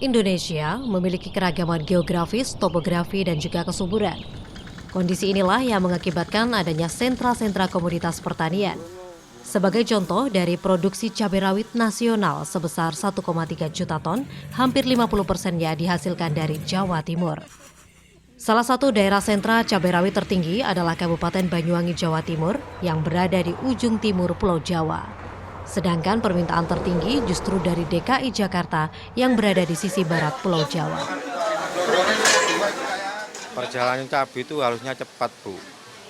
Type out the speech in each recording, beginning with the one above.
Indonesia memiliki keragaman geografis, topografi, dan juga kesuburan. Kondisi inilah yang mengakibatkan adanya sentra-sentra komoditas pertanian. Sebagai contoh, dari produksi cabai rawit nasional sebesar 1,3 juta ton, hampir 50%-nya dihasilkan dari Jawa Timur. Salah satu daerah sentra cabai rawit tertinggi adalah Kabupaten Banyuwangi, Jawa Timur, yang berada di ujung timur Pulau Jawa. Sedangkan permintaan tertinggi justru dari DKI Jakarta yang berada di sisi barat Pulau Jawa. Perjalanan cabai itu harusnya cepat, Bu.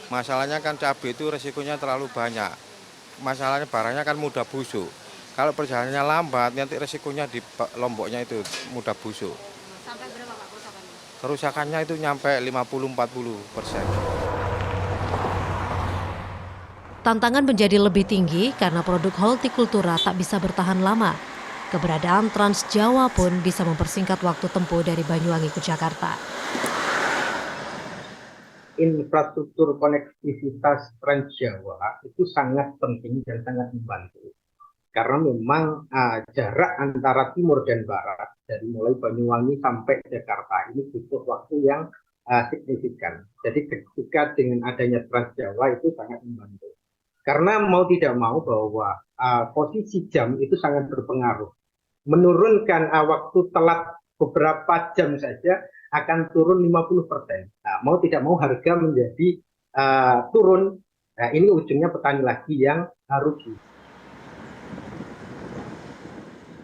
Masalahnya kan cabai itu resikonya terlalu banyak. Masalahnya barangnya kan mudah busuk. Kalau perjalanannya lambat, nanti resikonya di lomboknya itu mudah busuk. Sampai berapa Pak kerusakannya? Kerusakannya itu nyampe 50-40%. Tantangan menjadi lebih tinggi karena produk hortikultura tak bisa bertahan lama. Keberadaan Trans Jawa pun bisa mempersingkat waktu tempuh dari Banyuwangi ke Jakarta. Infrastruktur konektivitas Trans Jawa itu sangat penting dan sangat membantu. Karena memang jarak antara timur dan barat, dari mulai Banyuwangi sampai Jakarta, ini butuh waktu yang signifikan. Jadi ketika dengan adanya Trans Jawa itu sangat membantu. Karena mau tidak mau bahwa posisi jam itu sangat berpengaruh. Menurunkan waktu telat beberapa jam saja akan turun 50%. Nah, mau tidak mau harga menjadi turun. Nah, ini ujungnya petani lagi yang rugi.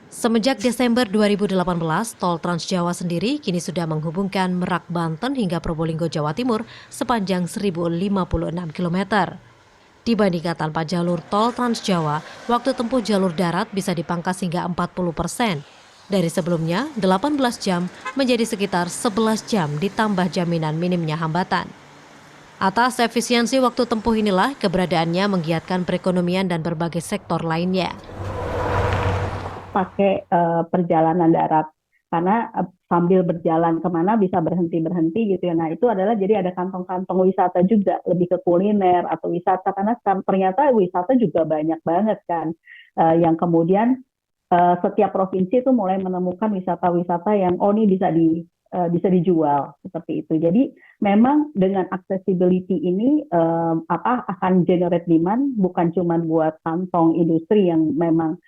Semenjak Desember 2018, tol Trans Jawa sendiri kini sudah menghubungkan Merak, Banten hingga Probolinggo, Jawa Timur sepanjang 1056 km. Dibandingkan tanpa jalur tol Trans Jawa, waktu tempuh jalur darat bisa dipangkas hingga 40%. Dari sebelumnya 18 jam menjadi sekitar 11 jam ditambah jaminan minimnya hambatan. Atas efisiensi waktu tempuh inilah keberadaannya menggiatkan perekonomian dan berbagai sektor lainnya. Pakai perjalanan darat karena sambil berjalan kemana bisa berhenti gitu ya. Nah itu adalah jadi ada kantong-kantong wisata juga, lebih ke kuliner atau wisata karena ternyata wisata juga banyak banget kan yang kemudian setiap provinsi itu mulai menemukan wisata-wisata yang ini bisa dijual seperti itu. Jadi memang dengan accessibility ini akan generate demand bukan cuma buat kantong industri yang memang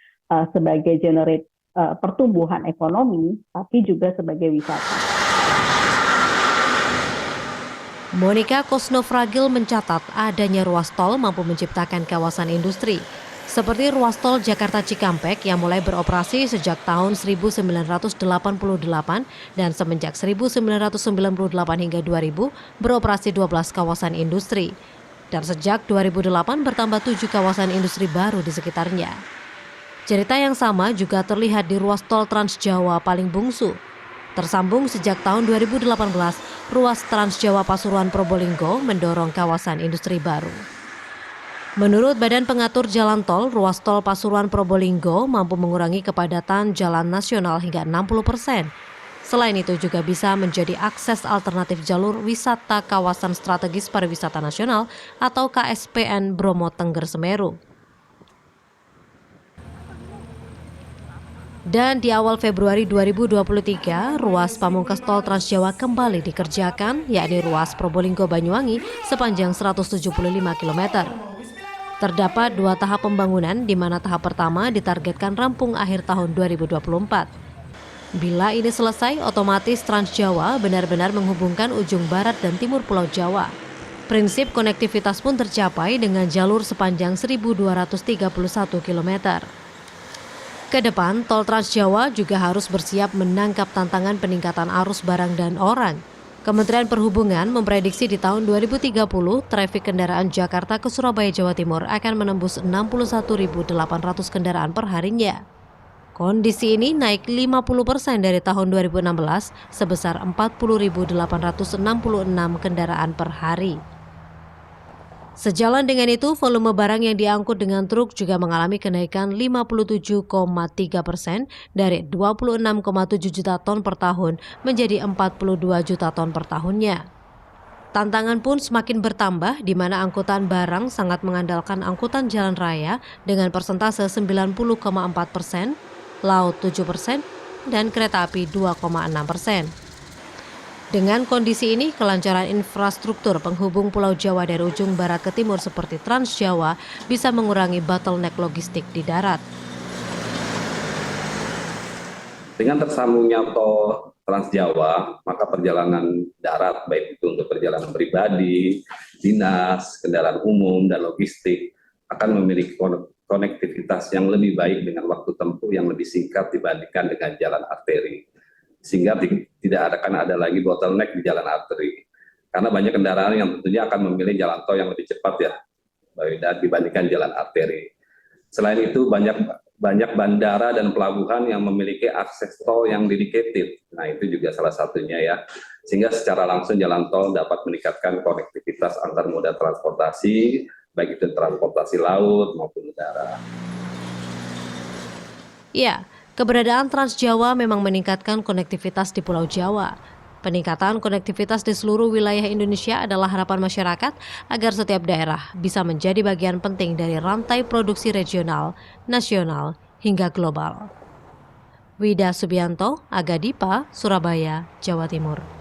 sebagai generate pertumbuhan ekonomi, tapi juga sebagai wisata. Monica Kosnofragil mencatat adanya ruas tol mampu menciptakan kawasan industri, seperti ruas tol Jakarta Cikampek yang mulai beroperasi sejak tahun 1988 dan semenjak 1998 hingga 2000 beroperasi 12 kawasan industri. Dan sejak 2008 bertambah 7 kawasan industri baru di sekitarnya. Cerita yang sama juga terlihat di ruas tol Trans Jawa paling bungsu. Tersambung sejak tahun 2018, ruas Trans Jawa Pasuruan Probolinggo mendorong kawasan industri baru. Menurut Badan Pengatur Jalan Tol, ruas tol Pasuruan Probolinggo mampu mengurangi kepadatan jalan nasional hingga 60%. Selain itu juga bisa menjadi akses alternatif jalur wisata kawasan strategis pariwisata nasional atau KSPN Bromo Tengger Semeru. Dan di awal Februari 2023, ruas pamungkas tol Trans Jawa kembali dikerjakan, yakni ruas Probolinggo Banyuwangi sepanjang 175 km. Terdapat 2 tahap pembangunan, di mana tahap pertama ditargetkan rampung akhir tahun 2024. Bila ini selesai, otomatis Trans Jawa benar-benar menghubungkan ujung barat dan timur Pulau Jawa. Prinsip konektivitas pun tercapai dengan jalur sepanjang 1.231 km. Ke depan, tol Trans Jawa juga harus bersiap menangkap tantangan peningkatan arus barang dan orang. Kementerian Perhubungan memprediksi di tahun 2030, trafik kendaraan Jakarta ke Surabaya, Jawa Timur akan menembus 61.800 kendaraan per harinya. Kondisi ini naik 50% dari tahun 2016 sebesar 40.866 kendaraan per hari. Sejalan dengan itu, volume barang yang diangkut dengan truk juga mengalami kenaikan 57,3% dari 26,7 juta ton per tahun menjadi 42 juta ton per tahunnya. Tantangan pun semakin bertambah di mana angkutan barang sangat mengandalkan angkutan jalan raya dengan persentase 90,4%, laut 7%, dan kereta api 2,6%. Dengan kondisi ini, kelancaran infrastruktur penghubung Pulau Jawa dari ujung barat ke timur seperti Trans Jawa bisa mengurangi bottleneck logistik di darat. Dengan tersambungnya tol Trans Jawa, maka perjalanan darat, baik itu untuk perjalanan pribadi, dinas, kendaraan umum, dan logistik, akan memiliki konektivitas yang lebih baik dengan waktu tempuh yang lebih singkat dibandingkan dengan jalan arteri. Sehingga tidak akan ada lagi bottleneck di jalan arteri. Karena banyak kendaraan yang tentunya akan memilih jalan tol yang lebih cepat ya, dibandingkan jalan arteri. Selain itu banyak bandara dan pelabuhan yang memiliki akses tol yang dedicated. Nah itu juga salah satunya ya. Sehingga secara langsung jalan tol dapat meningkatkan konektivitas antar moda transportasi, baik itu transportasi laut maupun udara. Ya, keberadaan Trans Jawa memang meningkatkan konektivitas di Pulau Jawa. Peningkatan konektivitas di seluruh wilayah Indonesia adalah harapan masyarakat agar setiap daerah bisa menjadi bagian penting dari rantai produksi regional, nasional, hingga global. Wida Subianto, Aga Dipa, Surabaya, Jawa Timur.